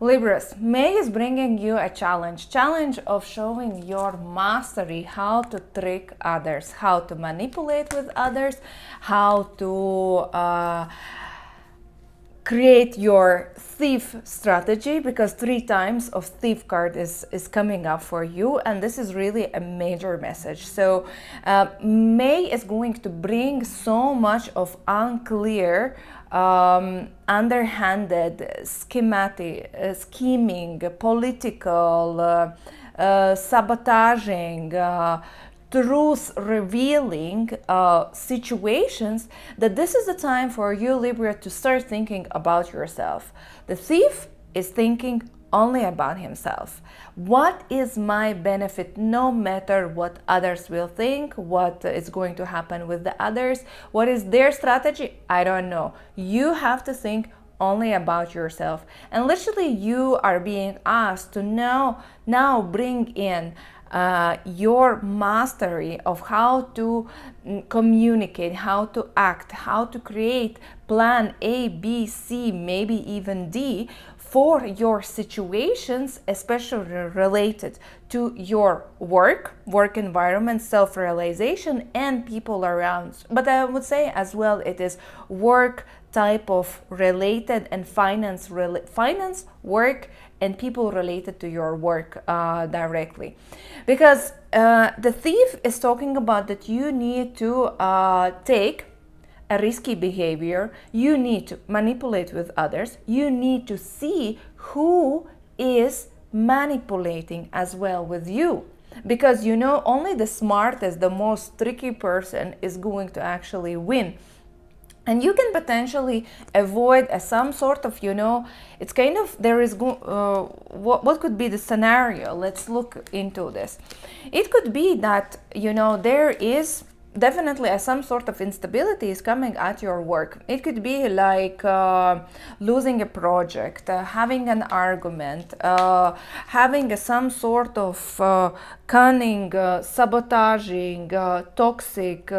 Libras, May is bringing you a challenge of showing your mastery, how to trick others, how to manipulate with others, how to create your thief strategy, because 3 times of thief card is coming up for you, and this is really a major message. So May is going to bring so much of unclear, underhanded, scheming, political, sabotaging, truth revealing situations, that this is the time for you, Libra, to start thinking about yourself. The thief is thinking only about himself. What is my benefit, no matter what others will think, what is going to happen with the others, what is their strategy? I don't know. You have to think only about yourself. And literally you are being asked to now bring in your mastery of how to communicate, how to act, how to create plan A, B, C, maybe even D for your situations, especially related to your work environment, self-realization, and people around. But I would say as well, it is work type of related and finance, work, and people related to your work directly. Because the thief is talking about that you need to take a risky behavior, you need to manipulate with others, you need to see who is manipulating as well with you. Because only the smartest, the most tricky person is going to actually win. And you can potentially avoid some sort of, it's kind of, there is, what could be the scenario? Let's look into this. It could be that, there is definitely some sort of instability is coming at your work. It could be like losing a project, having an argument, having some sort of cunning, sabotaging, toxic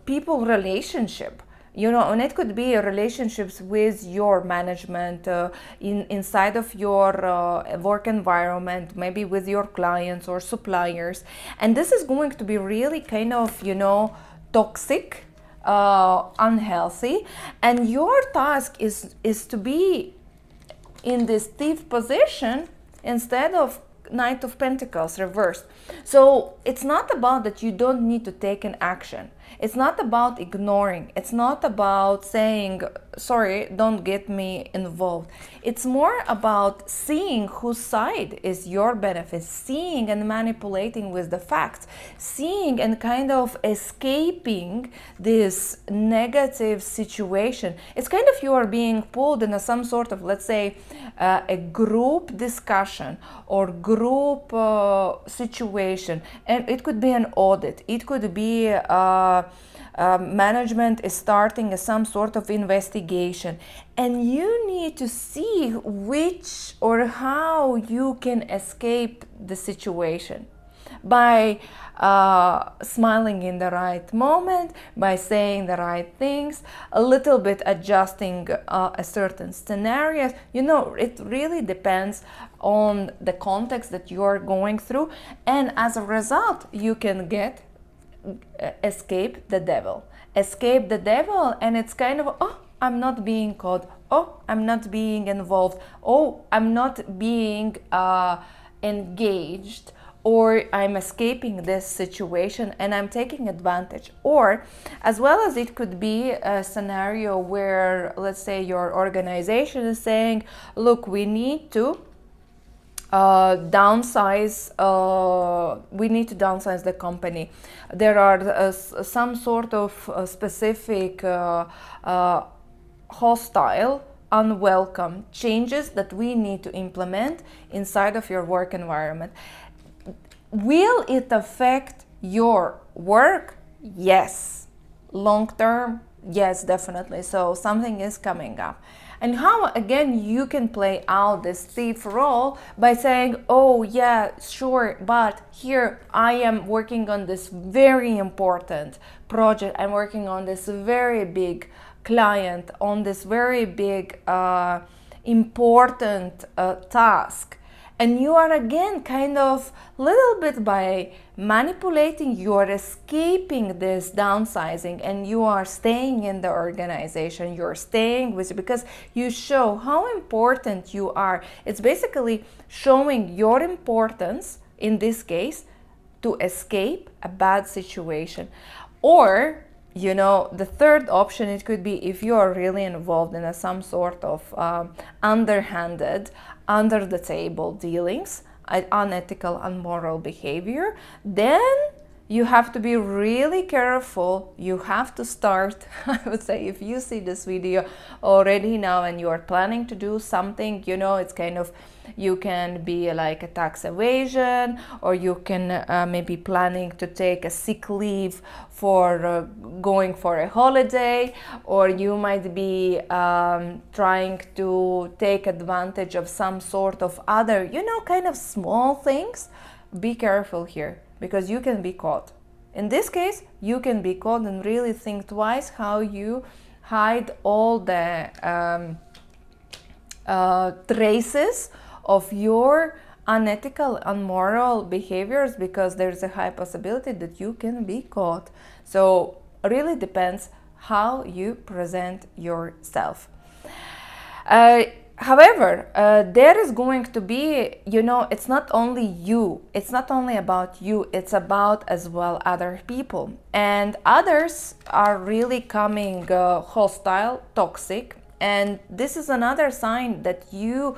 people relationship. And it could be relationships with your management, inside of your work environment, maybe with your clients or suppliers. And this is going to be really kind of, toxic, unhealthy. And your task is to be in this thief position instead of Knight of Pentacles reversed. So it's not about that you don't need to take an action. It's not about ignoring. It's not about saying, sorry, don't get me involved. It's more about seeing whose side is your benefit, seeing and manipulating with the facts, seeing and kind of escaping this negative situation. It's kind of you are being pulled in some sort of, let's say, a group discussion or group situation. And it could be an audit. It could be management is starting some sort of investigation, and you need to see which or how you can escape the situation by smiling in the right moment, by saying the right things, a little bit adjusting a certain scenarios. It really depends on the context that you're going through, and as a result you can escape the devil, and it's kind of, oh, I'm not being caught, oh, I'm not being involved, oh, I'm not being engaged, or I'm escaping this situation and I'm taking advantage. Or as well as it could be a scenario where, let's say, your organization is saying, look, we need to downsize the company. There are some sort of specific hostile, unwelcome changes that we need to implement inside of your work environment. Will it affect your work? Yes. Long term? Yes, definitely. So something is coming up. And how, again, you can play out this thief role by saying, oh yeah, sure, but here I am working on this very important project. I'm working on this very big client, on this very big important task. And you are again kind of little bit by manipulating, you are escaping this downsizing and you are staying in the organization, you're staying with, because you show how important you are. It's basically showing your importance in this case to escape a bad situation. Or the third option, it could be if you are really involved in some sort of underhanded, under the table dealings, unethical, unmoral behavior, then you have to be really careful. You have to start, I would say, if you see this video already now and you are planning to do something, it's kind of, you can be like a tax evasion, or you can maybe planning to take a sick leave for going for a holiday, or you might be trying to take advantage of some sort of other, kind of small things. Be careful here, because you can be caught. In this case, you can be caught, and really think twice how you hide all the traces of your unethical, unmoral behaviors, because there's a high possibility that you can be caught. So really depends how you present yourself. However, there is going to be, it's not only you, it's not only about you, it's about as well other people. And others are really coming hostile, toxic. And this is another sign that you,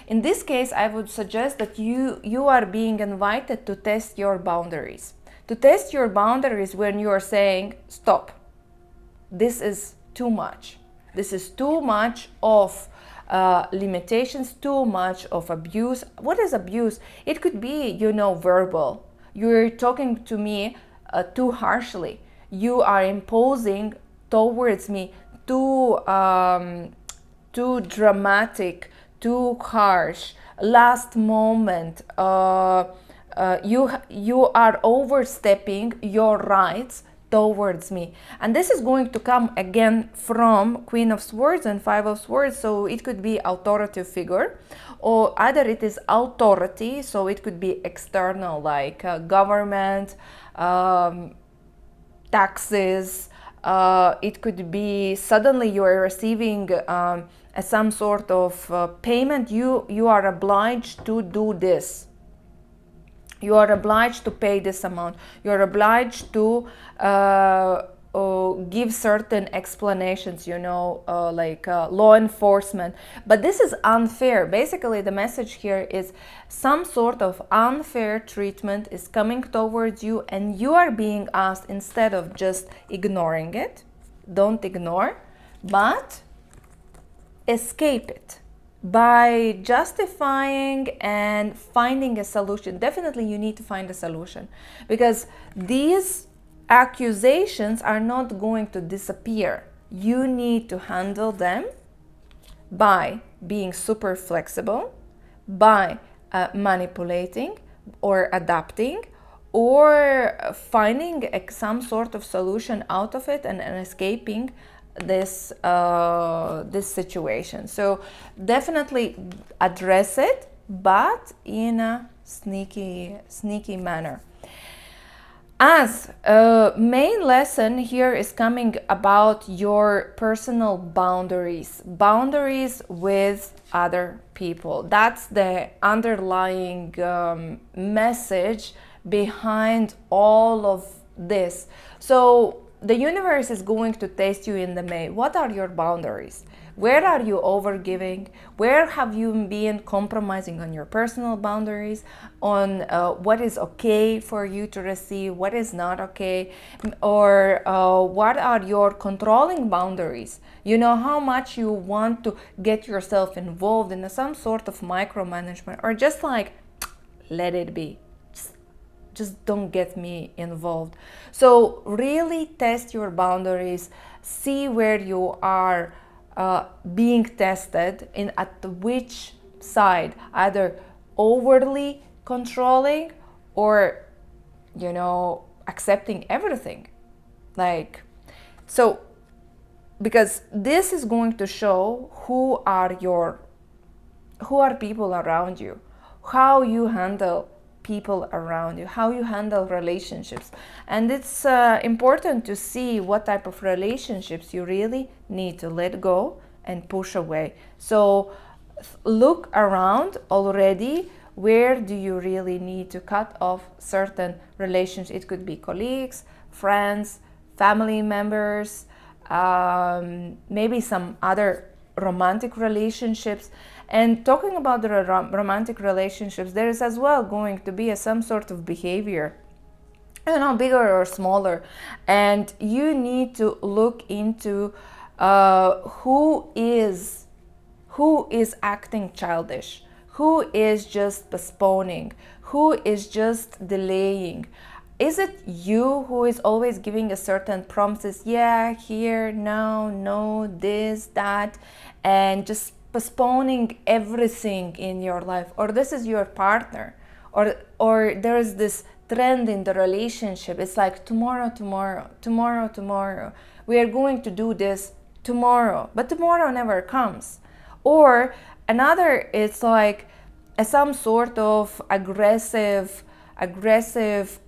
in this case, I would suggest that you are being invited to test your boundaries. To test your boundaries when you are saying, stop, this is too much. This is too much of limitations, too much of abuse. What is abuse? It could be, verbal. You're talking to me too harshly. You are imposing towards me too dramatic, too harsh, last moment. You are overstepping your rights towards me. And this is going to come again from Queen of Swords and Five of Swords. So it could be authoritative figure, or either it is authority, so it could be external, like government, taxes. It could be suddenly you are receiving some sort of payment. You are obliged to do this. You are obliged to pay this amount. You are obliged to give certain explanations, like law enforcement. But this is unfair. Basically, the message here is some sort of unfair treatment is coming towards you, and you are being asked, instead of just ignoring it, don't ignore, but escape it by justifying and finding a solution. Definitely you need to find a solution, because these accusations are not going to disappear. You need to handle them by being super flexible, by manipulating or adapting, or finding some sort of solution out of it and escaping this situation. So definitely address it, but in a sneaky manner. As main lesson here is coming about your personal boundaries with other people. That's the underlying message behind all of this. So the universe is going to test you in the May. What are your boundaries? Where are you overgiving? Where have you been compromising on your personal boundaries, on what is okay for you to receive, what is not okay, or what are your controlling boundaries? How much you want to get yourself involved in some sort of micromanagement, or just like, let it be. Just don't get me involved. So really test your boundaries, see where you are being tested, at which side, either overly controlling or accepting everything. So because this is going to show who are your who are people around you, how you handle people around you, how you handle relationships. And it's important to see what type of relationships you really need to let go and push away. So look around already. Where do you really need to cut off certain relationships? It could be colleagues, friends, family members, maybe some other romantic relationships. And talking about the romantic relationships, there is as well going to be some sort of behavior, bigger or smaller, and you need to look into who is acting childish, who is just postponing, who is just delaying. Is it you who is always giving a certain promises, yeah, here, now, no, this, that, and just postponing everything in your life? Or this is your partner, or there is this trend in the relationship. It's like tomorrow, we are going to do this tomorrow, but tomorrow never comes. Or another, it's like some sort of aggressive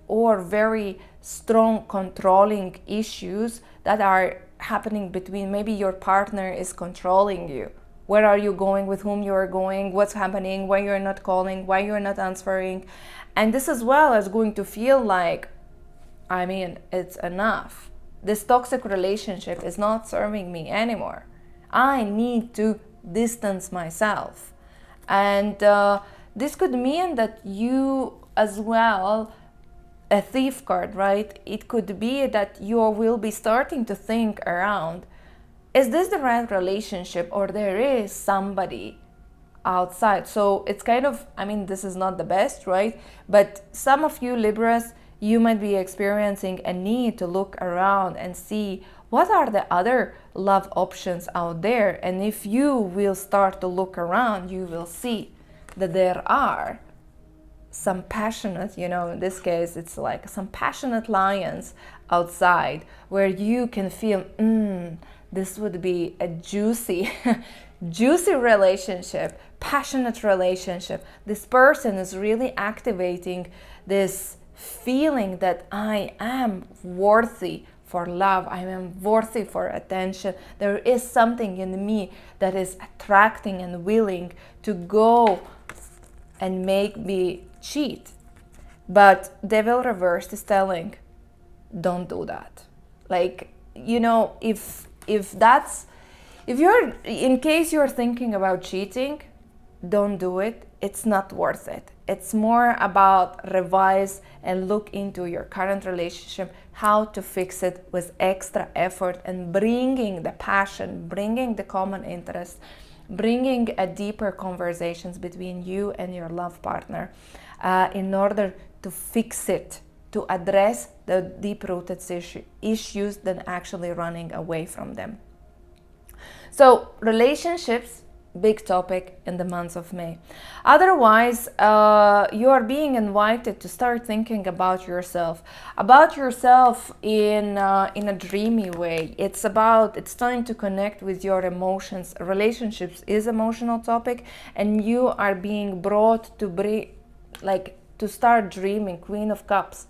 or very strong controlling issues that are happening between, maybe your partner is controlling you. Where are you going, with whom you are going, what's happening, why you're not calling, why you're not answering. And this as well is going to feel like, it's enough. This toxic relationship is not serving me anymore. I need to distance myself. And this could mean that you as well, a thief card, right? It could be that you will be starting to think around, is this the right relationship, or there is somebody outside? So it's kind of, this is not the best, right? But some of you Libras, you might be experiencing a need to look around and see what are the other love options out there. And if you will start to look around, you will see that there are some passionate, in this case, it's like some passionate lions outside where you can feel, this would be a juicy, juicy relationship, passionate relationship. This person is really activating this feeling that I am worthy for love, I am worthy for attention. There is something in me that is attracting and willing to go and make me cheat. But devil reversed is telling, don't do that. Like, if you're, in case you're thinking about cheating, don't do it. It's not worth it. It's more about revise and look into your current relationship, how to fix it with extra effort and bringing the passion, bringing the common interest, bringing a deeper conversations between you and your love partner in order to fix it, to address the deep-rooted issues than actually running away from them. So relationships, big topic in the month of May. Otherwise, you are being invited to start thinking about yourself in a dreamy way. It's time to connect with your emotions. Relationships is emotional topic, and you are being brought to start dreaming. Queen of Cups.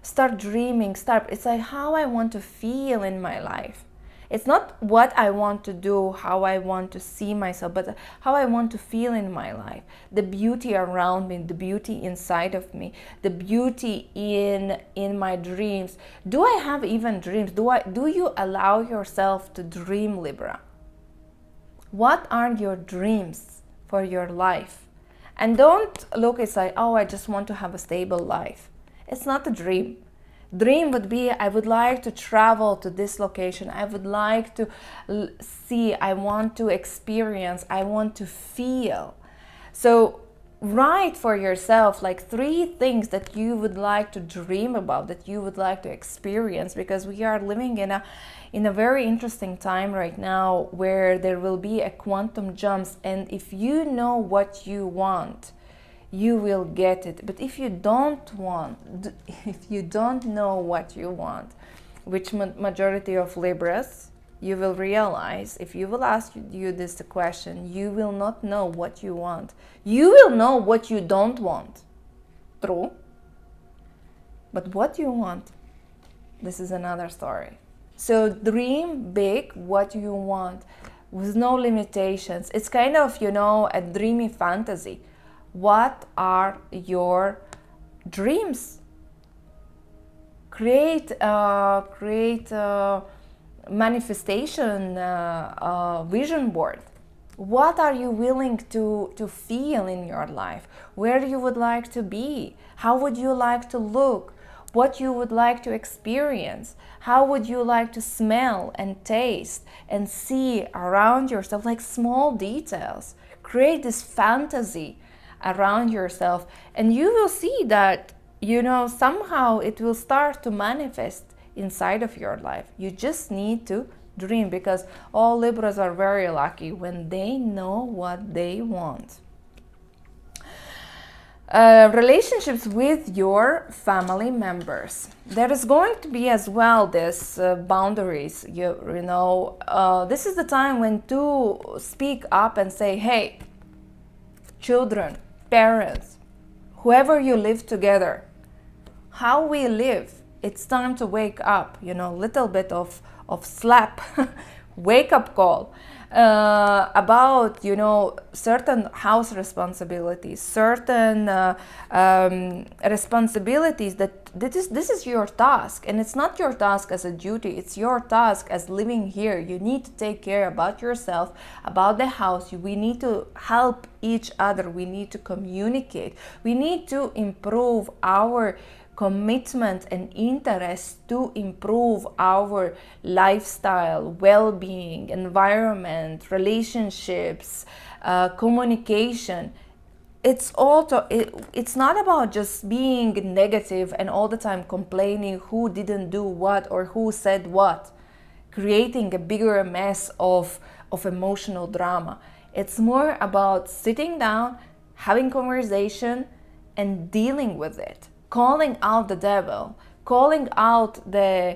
Start dreaming. It's like how I want to feel in my life. It's not what I want to do, how I want to see myself, but how I want to feel in my life. The beauty around me, the beauty inside of me, the beauty in my dreams. Do I have even dreams? Do you allow yourself to dream, Libra? What are your dreams for your life? And don't look, it's like, I just want to have a stable life. It's not a dream. Dream would be, I would like to travel to this location. I would like to see, I want to experience, I want to feel. So write for yourself 3 things that you would like to dream about, that you would like to experience, because we are living in a very interesting time right now where there will be a quantum jumps. And if you know what you want, you will get it. But if you don't know what you want, which majority of Libras, you will realize, if you will ask you this question, you will not know what you want. You will know what you don't want. True. But what you want, this is another story. So dream big what you want with no limitations. It's kind of, a dreamy fantasy. What are your dreams? Create manifestation vision board. What are you willing to feel in your life? Where you would like to be? How would you like to look? What you would like to experience? How would you like to smell and taste and see around yourself? Like small details. Create this fantasy around yourself, and you will see that, somehow it will start to manifest inside of your life. You just need to dream, because all Libras are very lucky when they know what they want. Relationships with your family members. There is going to be as well this boundaries. This is the time when to speak up and say, hey, children, parents, whoever you live together, how we live, it's time to wake up. Little bit of slap, wake up call about certain house responsibilities, certain responsibilities that this is your task, and it's not your task as a duty, it's your task as living here. You need to take care about yourself, about the house. We need to help each other, we need to communicate, we need to improve our commitment and interest to improve our lifestyle, well-being, environment, relationships, communication. It's not about just being negative and all the time complaining who didn't do what or who said what, creating a bigger mess of emotional drama. It's more about sitting down, having conversation, and dealing with it. Calling out the devil, calling out the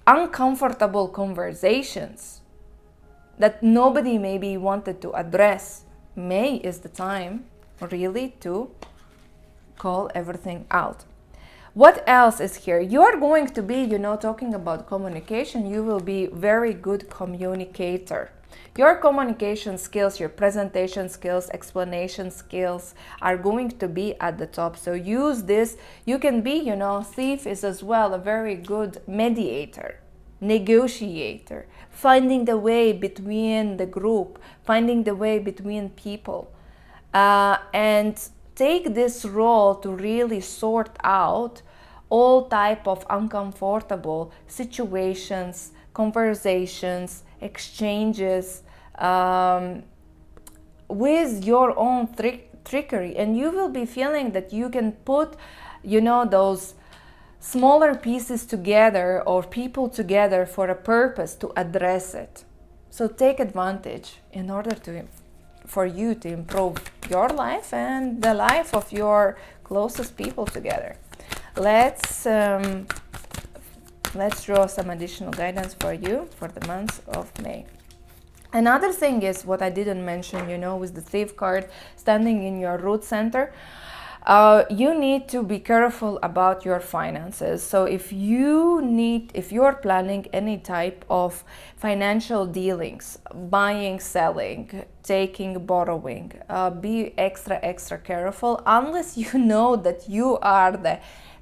uncomfortable conversations that nobody maybe wanted to address. May is the time really to call everything out. What else is here? You're going to be, talking about communication, you will be very good communicator. Your communication skills, your presentation skills, explanation skills are going to be at the top. So use this. You can be, thief is as well a very good mediator, negotiator, finding the way between the group, finding the way between people, and take this role to really sort out all type of uncomfortable situations, conversations, exchanges with your own trickery, and you will be feeling that you can put those smaller pieces together or people together for a purpose to address it. So take advantage in order for you to improve your life and the life of your closest people together. Let's draw some additional guidance for you for the month of May. Another thing is what I didn't mention, with the Thief card standing in your root center. You need to be careful about your finances. So if you're planning any type of financial dealings, buying, selling, taking, borrowing, be extra careful, unless you know that you are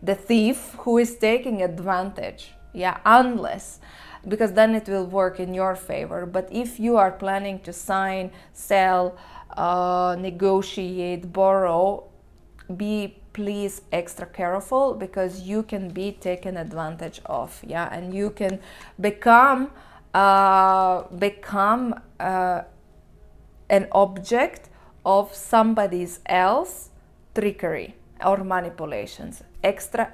the thief who is taking advantage. Unless, because then it will work in your favor. But if you are planning to sign, sell, negotiate, borrow, be please extra careful, because you can be taken advantage of, and you can become an object of somebody's else trickery or manipulations. Extra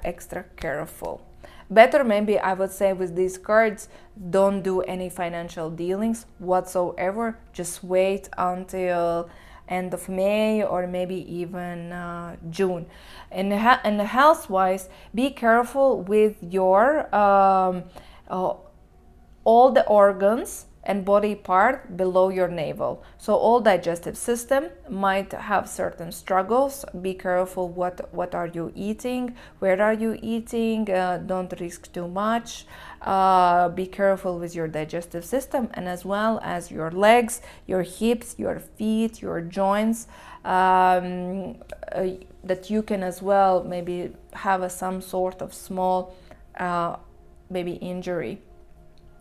careful. Better, maybe I would say, with these cards, don't do any financial dealings whatsoever. Just wait until end of May or maybe even June. And health-wise, be careful with your all the organs and body part below your navel. So all digestive system might have certain struggles. Be careful what are you eating, where are you eating, don't risk too much. Be careful with your digestive system, and as well as your legs, your hips, your feet, your joints, that you can as well maybe have some sort of small maybe injury,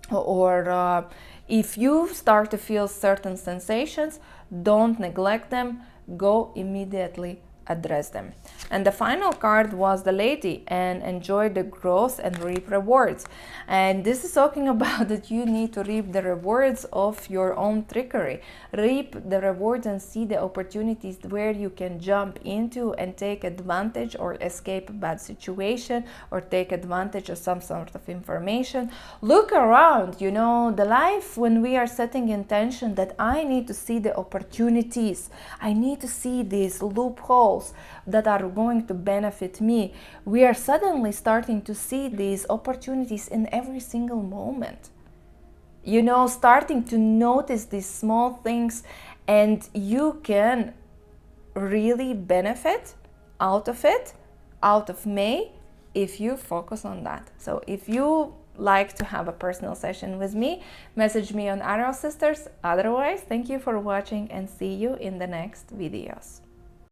or if you start to feel certain sensations, don't neglect them, go immediately address them. And the final card was the Lady, and enjoy the growth and reap rewards. And this is talking about that you need to reap the rewards of your own trickery. Reap the rewards and see the opportunities where you can jump into and take advantage or escape a bad situation or take advantage of some sort of information. Look around, you know, the life when we are setting intention that I need to see the opportunities, I need to see these loopholes that are going to benefit me. We are suddenly starting to see these opportunities in every single moment. You know, starting to notice these small things, and you can really benefit out of it, out of May, if you focus on that. So if you like to have a personal session with me, message me on Arrow Sisters. Otherwise, thank you for watching and see you in the next videos.